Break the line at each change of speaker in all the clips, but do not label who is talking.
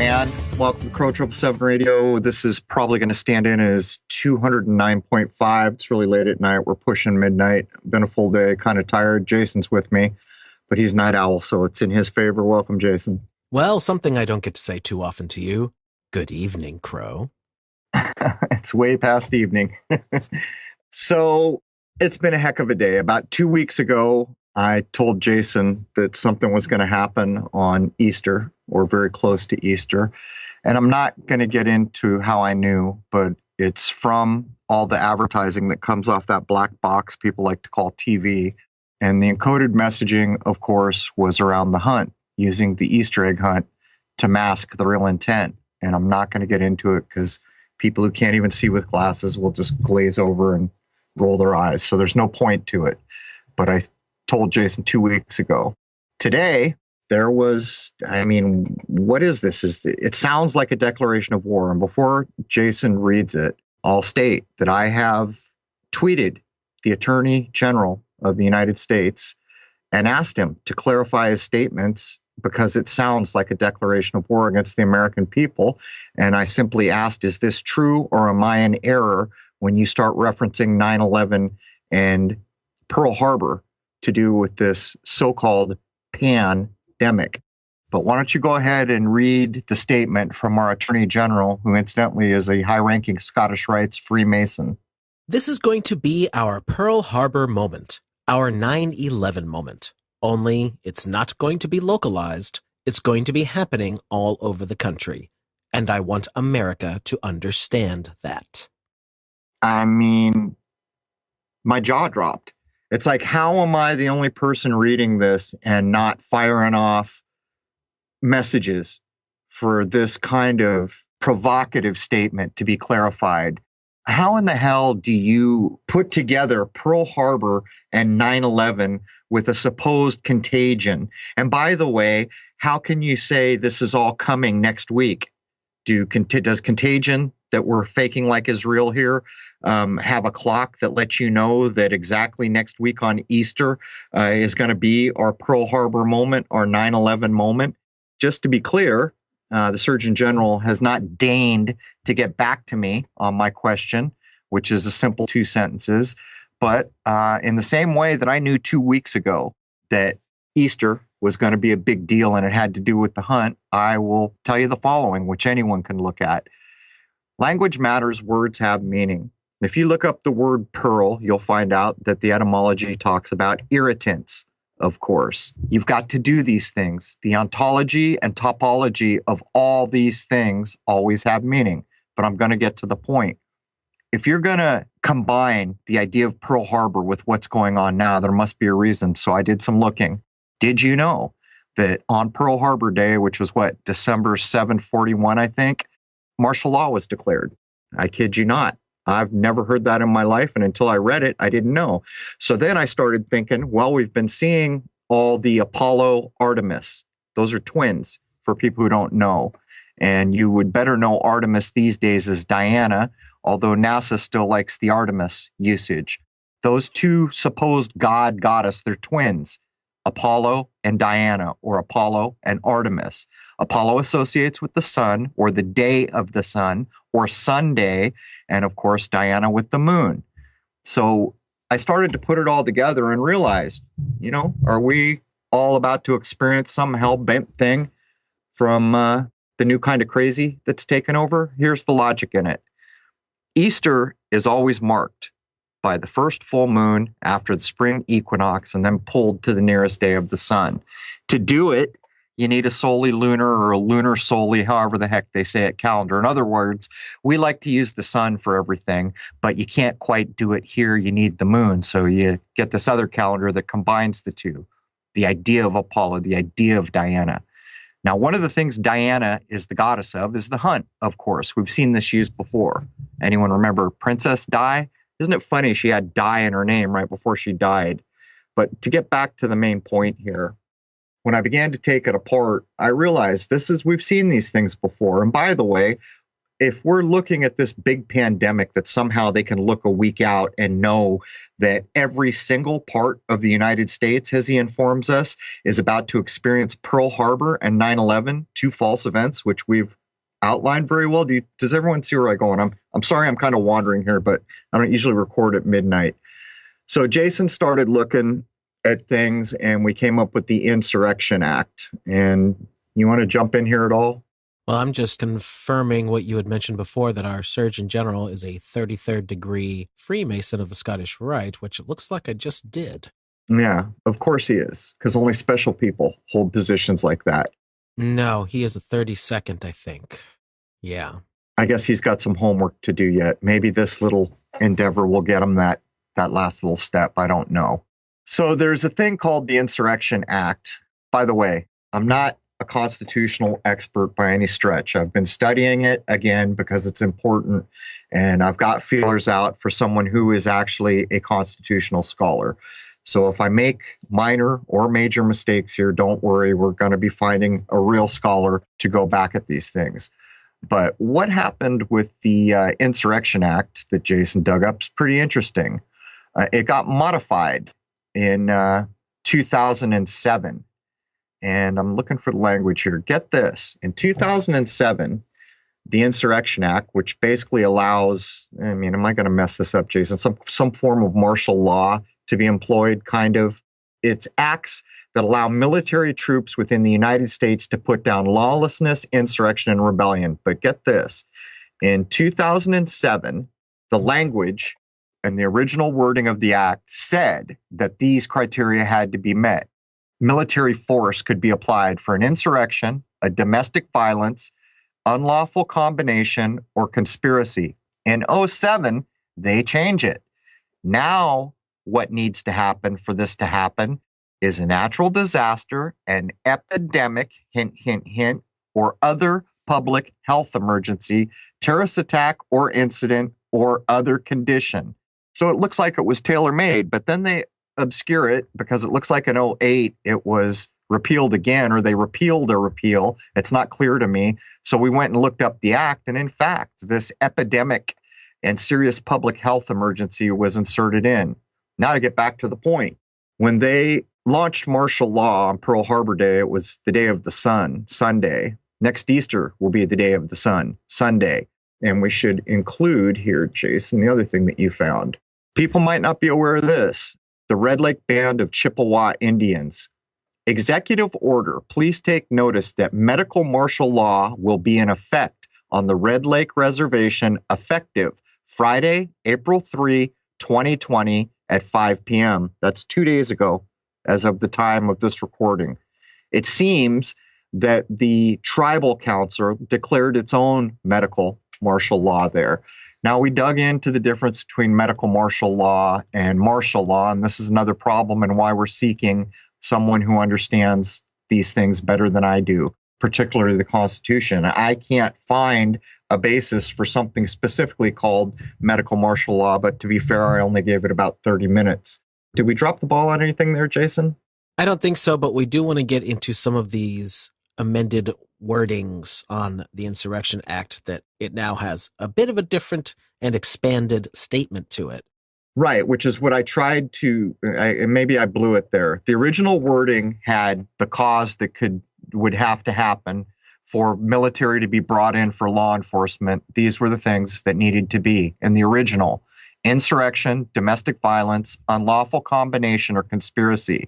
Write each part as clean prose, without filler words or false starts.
man. Welcome to Crow 777 Radio. This is probably going to stand in as 209.5. It's really late at night. We're pushing midnight. Been a full day, kind of tired. Jason's with me, but he's night owl, so it's in his favor. Welcome, Jason.
Well, something I don't get to say too often to you. Good evening, Crow.
It's way past evening. So it's been a heck of a day. About 2 weeks ago, I told Jason that something was going to happen on Easter or very close to Easter. And I'm not going to get into how I knew, but it's from all the advertising that comes off that black box people like to call TV. And the encoded messaging, of course, was around the hunt, using the Easter egg hunt to mask the real intent. And I'm not going to get into it because people who can't even see with glasses will just glaze over and roll their eyes. So there's no point to it. But I told Jason 2 weeks ago. Today, there was, what is this? It sounds like a declaration of war. And before Jason reads it, I'll state that I have tweeted the Attorney General of the United States and asked him to clarify his statements because it sounds like a declaration of war against the American people. And I simply asked, is this true or am I in error when you start referencing 9/11 and Pearl Harbor to do with this so-called pandemic? But why don't you go ahead and read the statement from our Attorney General, who incidentally is a high-ranking Scottish Rites Freemason.
This is going to be our Pearl Harbor moment, our 9/11 moment. Only it's not going to be localized. It's going to be happening all over the country. And I want America to understand that.
My jaw dropped. It's like, how am I the only person reading this and not firing off messages for this kind of provocative statement to be clarified? How in the hell do you put together Pearl Harbor and 9/11 with a supposed contagion? And by the way, how can you say this is all coming next week? Does contagion that we're faking like is real here have a clock that lets you know that exactly next week on Easter is going to be our Pearl Harbor moment, our 9/11 moment? Just to be clear, the Surgeon General has not deigned to get back to me on my question, which is a simple 2 sentences. But in the same way that I knew 2 weeks ago that Easter was going to be a big deal and it had to do with the hunt, I will tell you the following, which anyone can look at. Language matters, words have meaning. If you look up the word pearl, you'll find out that the etymology talks about irritants, of course. You've got to do these things. The ontology and topology of all these things always have meaning, but I'm going to get to the point. If you're going to combine the idea of Pearl Harbor with what's going on now, there must be a reason. So I did some looking. Did you know that on Pearl Harbor Day, which was December 741, I think, martial law was declared? I kid you not. I've never heard that in my life. And until I read it, I didn't know. So then I started thinking, well, we've been seeing all the Apollo Artemis. Those are twins for people who don't know. And you would better know Artemis these days as Diana, although NASA still likes the Artemis usage. Those two supposed goddess, they're twins. Apollo and Diana, or Apollo and Artemis. Apollo associates with the sun, or the day of the sun, or Sunday, and of course, Diana with the moon. So I started to put it all together and realized, are we all about to experience some hell-bent thing from the new kind of crazy that's taken over? Here's the logic in it. Easter is always marked by the first full moon after the spring equinox and then pulled to the nearest day of the sun. To do it, you need a solely lunar or a lunar solely, however the heck they say it, calendar. In other words, we like to use the sun for everything, but you can't quite do it here. You need the moon. So you get this other calendar that combines the two, the idea of Apollo, the idea of Diana. Now, one of the things Diana is the goddess of is the hunt, of course. We've seen this used before. Anyone remember Princess Di? Isn't it funny she had Di in her name right before she died? But to get back to the main point here, when I began to take it apart, I realized we've seen these things before. And by the way, if we're looking at this big pandemic that somehow they can look a week out and know that every single part of the United States, as he informs us, is about to experience Pearl Harbor and 9/11, two false events, which we've outlined very well. Does everyone see where I'm going? I'm sorry, I'm kind of wandering here, but I don't usually record at midnight. So Jason started looking at things, and we came up with the Insurrection Act. And you want to jump in here at all?
Well, I'm just confirming what you had mentioned before, that our Surgeon General is a 33rd degree Freemason of the Scottish Rite, which it looks like I just did.
Yeah, of course he is, because only special people hold positions like that.
No, he is a 32nd, I think. Yeah.
I guess he's got some homework to do yet. Maybe this little endeavor will get him that last little step. I don't know. So there's a thing called the Insurrection Act. By the way, I'm not a constitutional expert by any stretch. I've been studying it again because it's important, and I've got feelers out for someone who is actually a constitutional scholar. So if I make minor or major mistakes here, don't worry, we're going to be finding a real scholar to go back at these things. But what happened with the Insurrection Act that Jason dug up is pretty interesting. It got modified in 2007. And I'm looking for the language here. Get this. In 2007, the Insurrection Act, which basically allows, am I going to mess this up, Jason? Some form of martial law to be employed, kind of. It's acts that allow military troops within the United States to put down lawlessness, insurrection, and rebellion. But get this. In 2007, the language and the original wording of the act said that these criteria had to be met. Military force could be applied for an insurrection, a domestic violence, unlawful combination, or conspiracy. In 2007, they change it. Now, what needs to happen for this to happen is a natural disaster, an epidemic, hint, hint, hint, or other public health emergency, terrorist attack or incident, or other condition. So it looks like it was tailor-made, but then they obscure it because it looks like in 2008 it was repealed again, or they repealed a repeal. It's not clear to me. So we went and looked up the act, and in fact, this epidemic and serious public health emergency was inserted in. Now to get back to the point, when they launched martial law on Pearl Harbor Day, it was the day of the sun, Sunday. Next Easter will be the day of the sun, Sunday. And we should include here, Jason, the other thing that you found. People might not be aware of this. The Red Lake Band of Chippewa Indians. Executive order. Please take notice that medical martial law will be in effect on the Red Lake Reservation effective Friday, April 3, 2020 at 5 p.m. That's 2 days ago as of the time of this recording. It seems that the tribal council declared its own medical martial law there. Now, we dug into the difference between medical martial law and martial law, and this is another problem and why we're seeking someone who understands these things better than I do, particularly the Constitution. I can't find a basis for something specifically called medical martial law, but to be fair, I only gave it about 30 minutes. Did we drop the ball on anything there, Jason?
I don't think so, but we do want to get into some of these amended wordings on the Insurrection Act, that it now has a bit of a different and expanded statement to it.
Right, which is what I tried to, maybe I blew it there. The original wording had the cause that would have to happen for military to be brought in for law enforcement. These were the things that needed to be in the original: insurrection, domestic violence, unlawful combination, or conspiracy.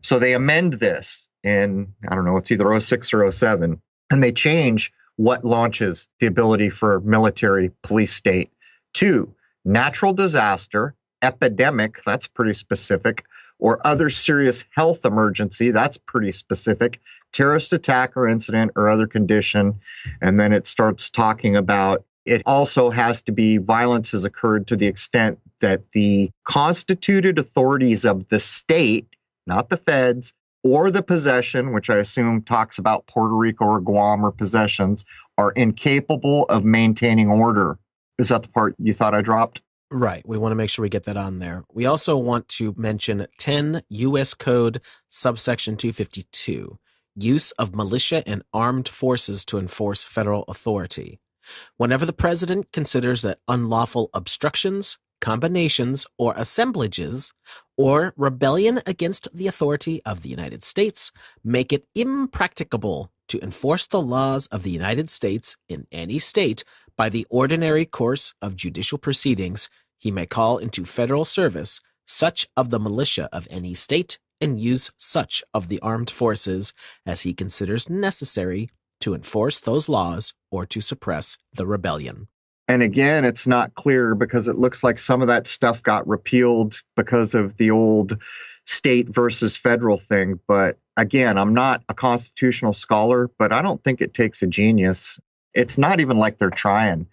So they amend this in, I don't know, it's either 06 or 07, and they change what launches the ability for military police state to natural disaster, epidemic, that's pretty specific, or other serious health emergency, that's pretty specific, terrorist attack or incident or other condition. And then it starts talking about it also has to be violence has occurred to the extent that the constituted authorities of the state, not the feds, or the possession, which I assume talks about Puerto Rico or Guam or possessions, are incapable of maintaining order. Is that the part you thought I dropped?
Right. We want to make sure we get that on there. We also want to mention 10 U.S. Code subsection 252, use of militia and armed forces to enforce federal authority. Whenever the president considers that unlawful obstructions, combinations, or assemblages, or rebellion against the authority of the United States make it impracticable to enforce the laws of the United States in any state by the ordinary course of judicial proceedings, he may call into federal service such of the militia of any state and use such of the armed forces as he considers necessary to enforce those laws or to suppress the rebellion.
And again, it's not clear because it looks like some of that stuff got repealed because of the old state versus federal thing. But again, I'm not a constitutional scholar, but I don't think it takes a genius. It's not even like they're trying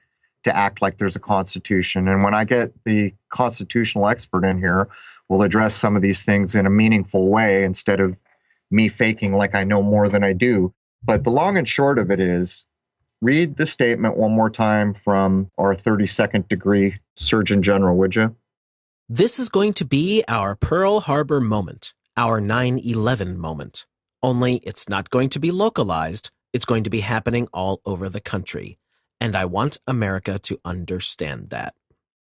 to act like there's a constitution. And when I get the constitutional expert in here, we'll address some of these things in a meaningful way instead of me faking like I know more than I do. But the long and short of it is, read the statement one more time from our 32nd degree Surgeon General, would you?
This is going to be our Pearl Harbor moment, our 9/11 moment. Only it's not going to be localized. It's going to be happening all over the country. And I want America to understand that.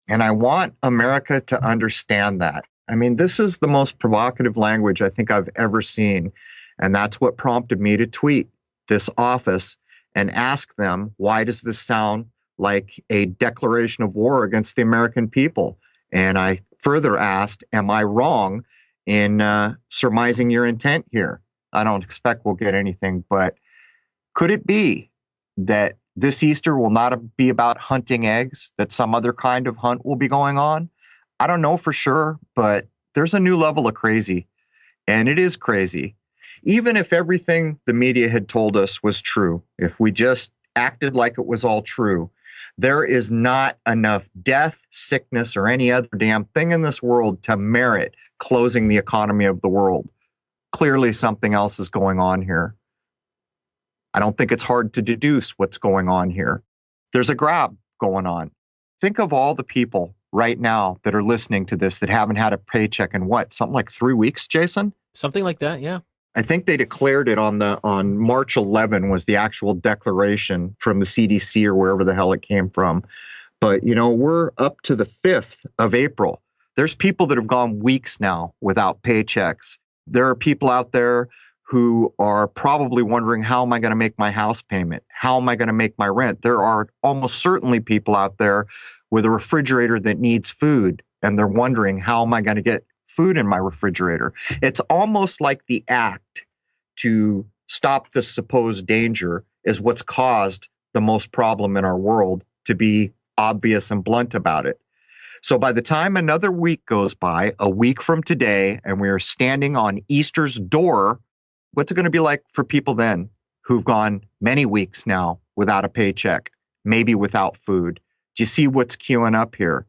And I want America to understand that. I mean, this is the most provocative language I think I've ever seen. And that's what prompted me to tweet this office and ask them, why does this sound like a declaration of war against the American people? And I further asked, am I wrong in surmising your intent here? I don't expect we'll get anything, but could it be that this Easter will not be about hunting eggs, that some other kind of hunt will be going on? I don't know for sure, but there's a new level of crazy, and it is crazy. Even if everything the media had told us was true, if we just acted like it was all true, there is not enough death, sickness, or any other damn thing in this world to merit closing the economy of the world. Clearly, something else is going on here. I don't think it's hard to deduce what's going on here. There's a grab going on. Think of all the people right now that are listening to this that haven't had a paycheck in what, something like 3 weeks, Jason?
Something like that, yeah.
I think they declared it on March 11 was the actual declaration from the CDC or wherever the hell it came from. But, you know, we're up to the 5th of April. There's people that have gone weeks now without paychecks. There are people out there who are probably wondering, how am I going to make my house payment? How am I going to make my rent? There are almost certainly people out there with a refrigerator that needs food, and they're wondering, how am I going to get food in my refrigerator? It's almost like the act to stop this supposed danger is what's caused the most problem in our world, to be obvious and blunt about it. So by the time another week goes by, a week from today, and we are standing on Easter's door, what's it going to be like for people then who've gone many weeks now without a paycheck, maybe without food? Do you see what's queuing up here?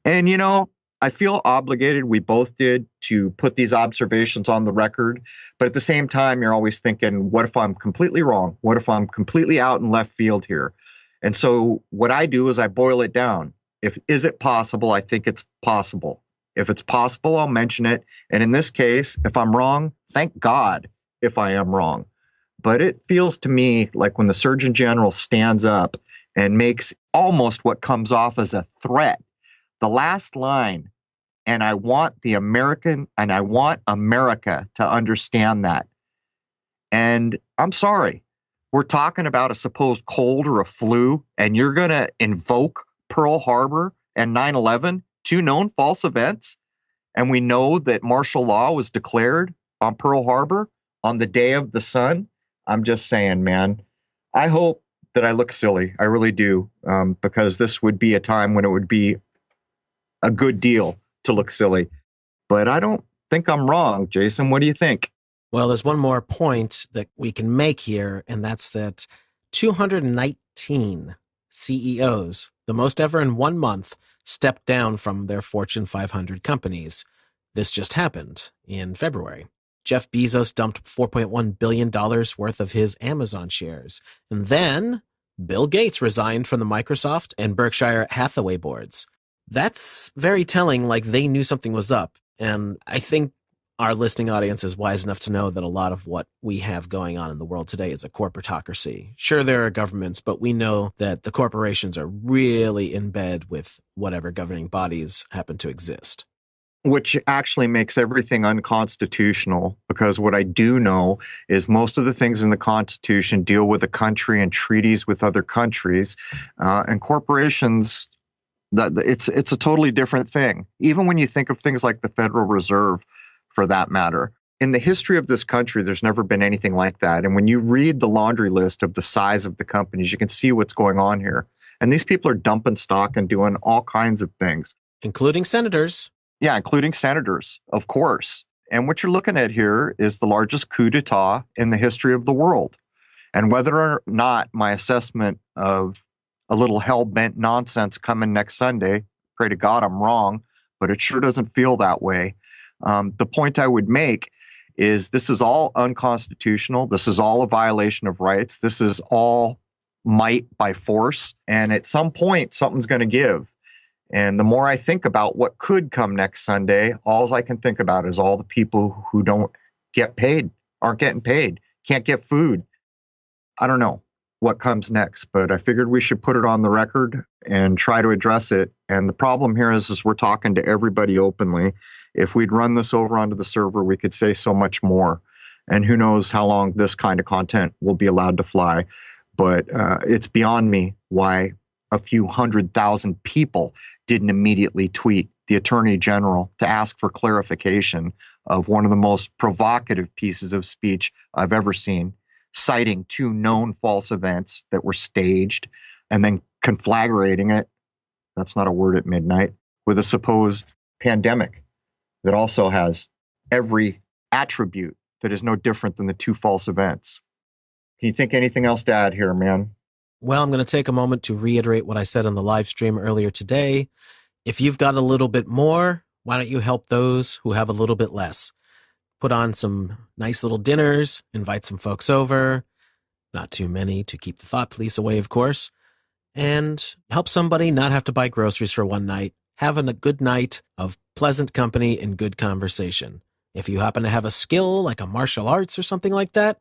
And, you know, I feel obligated, we both did, to put these observations on the record. But at the same time, you're always thinking, what if I'm completely wrong? What if I'm completely out in left field here? And so what I do is I boil it down. Is it possible? I think it's possible. If it's possible, I'll mention it. And in this case, if I'm wrong, thank God if I am wrong. But it feels to me like when the Surgeon General stands up and makes almost what comes off as a threat, the last line, and I want America to understand that. And I'm sorry, we're talking about a supposed cold or a flu, and you're going to invoke Pearl Harbor and 9/11, two known false events. And we know that martial law was declared on Pearl Harbor on the day of the sun. I'm just saying, man, I hope that I look silly. I really do, because this would be a time when it would be a good deal to look silly. But I don't think I'm wrong, Jason. What do you think?
Well, there's one more point that we can make here, and that's that 219 CEOs, the most ever in 1 month, stepped down from their Fortune 500 companies. This just happened in February. Jeff Bezos dumped $4.1 billion worth of his Amazon shares. And then Bill Gates resigned from the Microsoft and Berkshire Hathaway boards. That's very telling, like they knew something was up. And I think Our listening audience is wise enough to know that a lot of what we have going on in the world today is a corporatocracy. Sure, there are governments, but we know that the corporations are really in bed with whatever governing bodies happen to exist.
Which actually makes everything unconstitutional, because what I do know is most of the things in the Constitution deal with a country and treaties with other countries, and corporations. That it's a totally different thing. Even when you think of things like the Federal Reserve, for that matter, in the history of this country, there's never been anything like that. And when you read the laundry list of the size of the companies, you can see what's going on here. And these people are dumping stock and doing all kinds of things,
including senators.
Yeah, including senators, of course. And what you're looking at here is the largest coup d'etat in the history of the world. And whether or not my assessment of a little hell-bent nonsense coming next Sunday, pray to God I'm wrong, but it sure doesn't feel that way. The point I would make is this is all unconstitutional. This is all a violation of rights. This is all might by force. And at some point, something's going to give. And the more I think about what could come next Sunday, all I can think about is all the people who don't get paid, aren't getting paid, can't get food. I don't know what comes next, but I figured we should put it on the record and try to address it. And the problem here is we're talking to everybody openly. If we'd run this over onto the server, we could say so much more. And who knows how long this kind of content will be allowed to fly. But it's beyond me why a few 100,000 people didn't immediately tweet the Attorney General to ask for clarification of one of the most provocative pieces of speech I've ever seen, citing two known false events that were staged and then conflagrating it, that's not a word at midnight, with a supposed pandemic that also has every attribute that is no different than the two false events. Can you think anything else to add here, man?
Well, I'm going to take a moment to reiterate what I said on the live stream earlier today. If you've got a little bit more, why don't you help those who have a little bit less? Put on some nice little dinners, invite some folks over, not too many to keep the thought police away, of course, and help somebody not have to buy groceries for one night, having a good night of pleasant company and good conversation. If you happen to have a skill like a martial arts or something like that,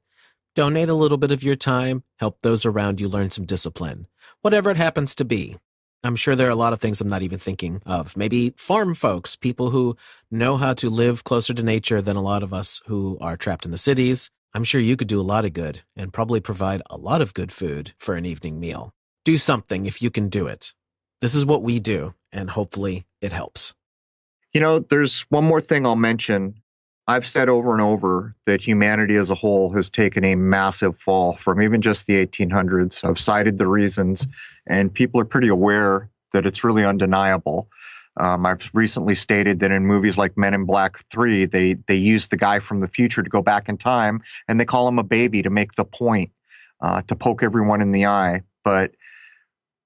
donate a little bit of your time, help those around you learn some discipline, whatever it happens to be. I'm sure there are a lot of things I'm not even thinking of. Maybe farm folks, people who know how to live closer to nature than a lot of us who are trapped in the cities. I'm sure you could do a lot of good and probably provide a lot of good food for an evening meal. Do something if you can do it. This is what we do, and hopefully it helps.
You know, there's one more thing I'll mention. I've said over and over that humanity as a whole has taken a massive fall from even just the 1800s. I've cited the reasons, and people are pretty aware that it's really undeniable. I've recently stated that in movies like Men in Black 3, they use the guy from the future to go back in time, and they call him a baby to make the point, to poke everyone in the eye. But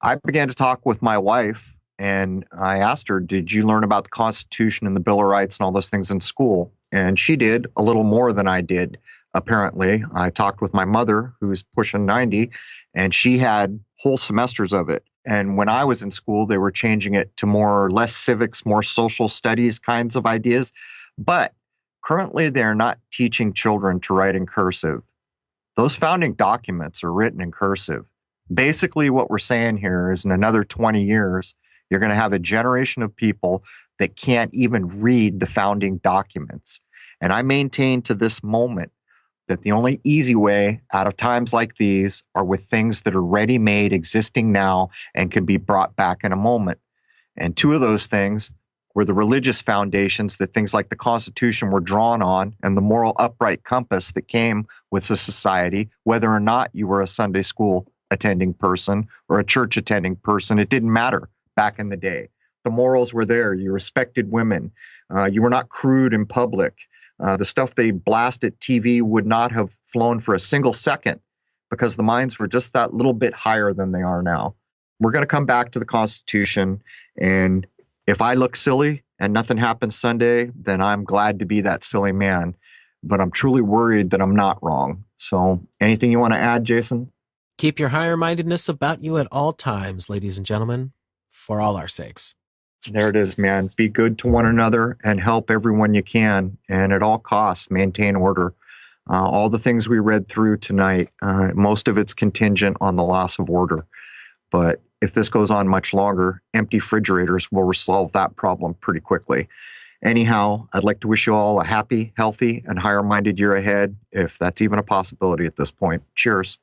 I began to talk with my wife, and I asked her, did you learn about the Constitution and the Bill of Rights and all those things in school? And she did a little more than I did, apparently. I talked with my mother, who's pushing 90, and she had whole semesters of it. And when I was in school, they were changing it to more less civics, more social studies kinds of ideas. But currently, they're not teaching children to write in cursive. Those founding documents are written in cursive. Basically, what we're saying here is in another 20 years, you're going to have a generation of people that can't even read the founding documents. And I maintain to this moment that the only easy way out of times like these are with things that are ready-made, existing now, and can be brought back in a moment. And two of those things were the religious foundations that things like the Constitution were drawn on, and the moral upright compass that came with the society, whether or not you were a Sunday school attending person or a church attending person. It didn't matter back in the day. The morals were there. You respected women. You were not crude in public. The stuff they blast at TV would not have flown for a single second because the minds were just that little bit higher than they are now. We're going to come back to the Constitution, and if I look silly and nothing happens Sunday, then I'm glad to be that silly man. But I'm truly worried that I'm not wrong. So anything you want to add, Jason?
Keep your higher-mindedness about you at all times, ladies and gentlemen, for all our sakes.
There it is, man. Be good to one another and help everyone you can. And at all costs, maintain order. All the things we read through tonight, most of it's contingent on the loss of order. But if this goes on much longer, empty refrigerators will resolve that problem pretty quickly. Anyhow, I'd like to wish you all a happy, healthy, and higher minded year ahead, if that's even a possibility at this point. Cheers.